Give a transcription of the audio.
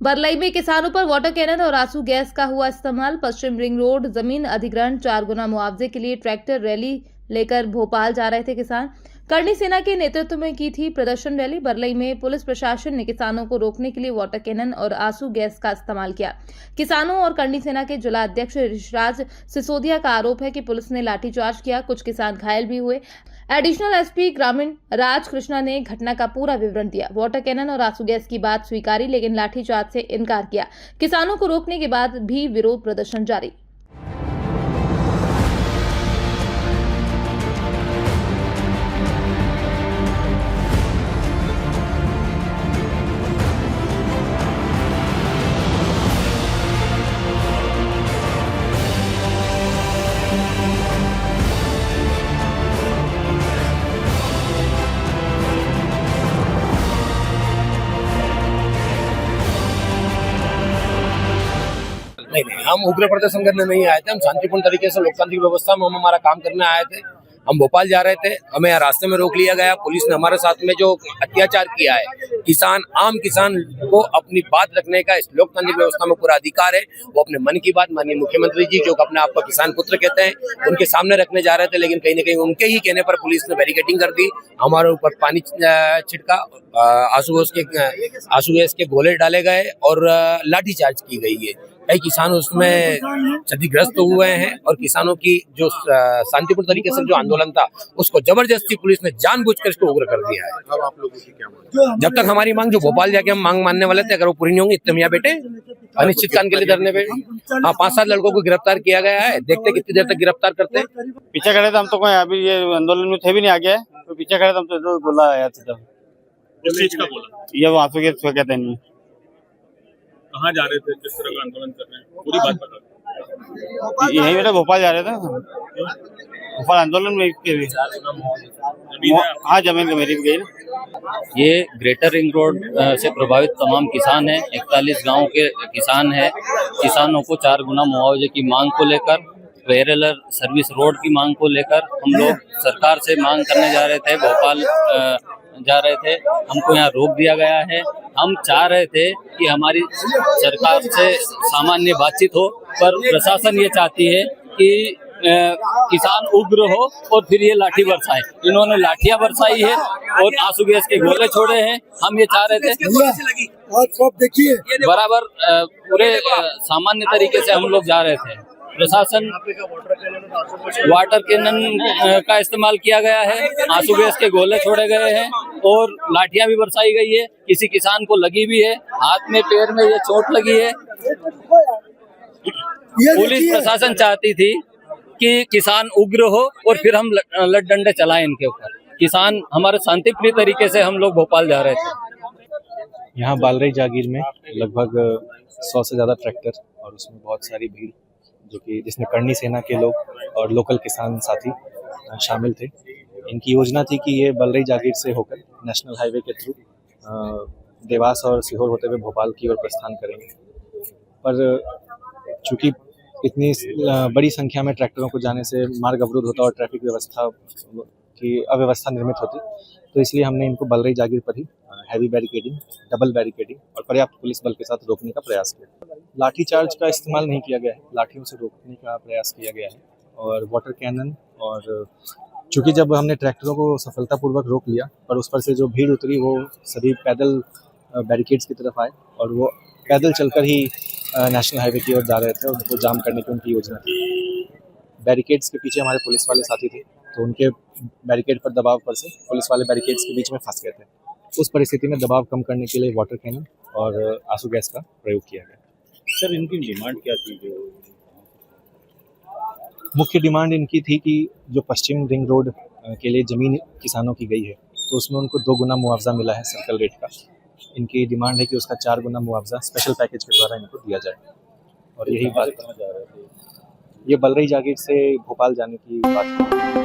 बरलई में किसानों पर वाटर कैनन और आंसू गैस का हुआ इस्तेमाल। पश्चिम रिंग रोड जमीन अधिग्रहण 4 गुना मुआवजे के लिए ट्रैक्टर रैली लेकर भोपाल जा रहे थे किसान। करनी सेना के नेतृत्व में की थी प्रदर्शन रैली। बरलई में पुलिस प्रशासन ने किसानों को रोकने के लिए वाटर कैनन और आंसू गैस का इस्तेमाल किया। किसानों और करनी सेना के जिला अध्यक्ष ऋषिराज सिसोदिया का आरोप है कि पुलिस ने लाठीचार्ज किया, कुछ किसान घायल भी हुए। एडिशनल एसपी ग्रामीण राज कृष्णा ने घटना का पूरा विवरण दिया। वाटर कैनन और आंसू गैस की बात स्वीकारी, लेकिन लाठीचार्ज से इनकार किया। किसानों को रोकने के बाद भी विरोध प्रदर्शन जारी। नहीं, हम उग्र प्रदर्शन करने नहीं आए थे। हम शांतिपूर्ण तरीके से लोकतांत्रिक व्यवस्था में हम हमारा काम करने आए थे। हम भोपाल जा रहे थे, हमें यहाँ रास्ते में रोक लिया गया। पुलिस ने हमारे साथ में जो अत्याचार किया है, आम किसान को अपनी बात रखने का इस लोकतांत्रिक व्यवस्था में पूरा अधिकार है। वो अपने मन की बात माननीय मुख्यमंत्री जी, जो अपने आप को किसान पुत्र कहते हैं, उनके सामने रखने जा रहे थे, लेकिन कहीं न कहीं उनके ही कहने पर पुलिस ने बैरिकेडिंग कर दी। हमारे ऊपर पानी छिड़का, आंसू गैस के गोले डाले गए और लाठीचार्ज की गई है। कई किसान उसमें क्षतिग्रस्त हुए हैं और किसानों की जो शांतिपूर्ण तरीके से जो आंदोलन था, उसको जबरदस्ती पुलिस ने जानबूझकर इसको उग्र कर दिया है। अब आप लोगों की क्या मांग? जब तक हमारी मांग, जो भोपाल जाके हम मांग मानने वाले थे, अगर वो पूरी नहीं होंगी, इतने मियाँ बेटे अनिश्चित काल के लिए धरने पे। हाँ, 5-7 लड़कों को गिरफ्तार किया गया है। देखते कितनी देर तक गिरफ्तार करते हैं। पीछे खड़े थे हम, तो कोई अभी ये आंदोलन में थे भी नहीं आगे, तो पीछे खड़े थे हम, तो बोला आया था। किस चीज का बोला? ये वो आंसू गैस कहते नहीं। कहाँ जा रहे थे, किस तरह का आंदोलन कर रहे हैं, पूरी बात बता। यही बेटा भोपाल जा रहे थे, भोपाल आंदोलन में भी। हाँ, जमीन का मेरी भी गई। ये ग्रेटर रिंग रोड से प्रभावित तमाम किसान हैं। 41 गांव के किसान हैं। किसानों को 4 गुना मुआवजे की मांग को लेकर, पैरेलल सर्विस रोड की मांग को लेकर हम लोग सरकार से मांग करने जा रहे थे। भोपाल जा रहे थे, हमको यहाँ रोक दिया गया है। हम चाह रहे थे कि हमारी सरकार से सामान्य बातचीत हो, पर प्रशासन ये चाहती है कि किसान उग्र हो और फिर ये लाठी बरसाए। इन्होंने लाठियां बरसाई है और आंसू गैस के गोले छोड़े हैं। हम ये चाह रहे थे बराबर पूरे सामान्य तरीके से हम लोग जा रहे थे। प्रशासन वाटर कैनन का इस्तेमाल किया गया है, आंसू गैस के गोले छोड़े गए हैं और लाठियां भी बरसाई गई है। किसी किसान को लगी भी है, हाथ में पैर में ये चोट लगी है। पुलिस प्रशासन चाहती थी कि किसान उग्र हो और फिर हम लड़ डंडे चलाएं इनके ऊपर। किसान हमारे शांतिप्रिय तरीके से हम लोग भोपाल जा रहे थे। यहाँ बालरई जागीर में लगभग 100 से ज़्यादा ट्रैक्टर और उसमें बहुत सारी भीड़, जो कि जिसमें करनी सेना के लोग और लोकल किसान साथी शामिल थे। इनकी योजना थी कि ये बालरई जागीर से होकर नेशनल हाईवे के थ्रू देवास और सीहोर होते हुए भोपाल की ओर प्रस्थान करेंगे। पर चूंकि इतनी बड़ी संख्या में ट्रैक्टरों को जाने से मार्ग अवरुद्ध होता और ट्रैफिक व्यवस्था की अव्यवस्था निर्मित होती, तो इसलिए हमने इनको बालरई जागीर पर ही हैवी बैरिकेडिंग, डबल बैरिकेडिंग और पर्याप्त पुलिस बल के साथ रोकने का प्रयास किया। लाठीचार्ज का इस्तेमाल नहीं किया गया है, लाठियों से रोकने का प्रयास किया गया है। और वाटर कैनन, और चूँकि जब हमने ट्रैक्टरों को सफलतापूर्वक रोक लिया, पर उस पर से जो भीड़ उतरी वो सभी पैदल बैरिकेड्स की तरफ आए और वो पैदल चलकर ही नेशनल हाईवे की ओर जा रहे थे। उनको जाम करने की उनकी योजना थी। बैरिकेड्स के पीछे हमारे पुलिस वाले साथी थे, तो उनके बैरिकेड पर दबाव पर से पुलिस वाले बैरिकेड्स के बीच में फंस गए थे। उस परिस्थिति में दबाव कम करने के लिए वाटर कैनन और आंसू गैस का प्रयोग किया गया। सर, इनकी डिमांड क्या थी? मुख्य डिमांड इनकी थी कि जो पश्चिम रिंग रोड के लिए ज़मीन किसानों की गई है, तो उसमें उनको 2 गुना मुआवजा मिला है सर्कल रेट का। इनकी डिमांड है कि उसका 4 गुना मुआवजा स्पेशल पैकेज के द्वारा इनको दिया जाए। और यही बात, ये बालरई जागीर से भोपाल जाने की बात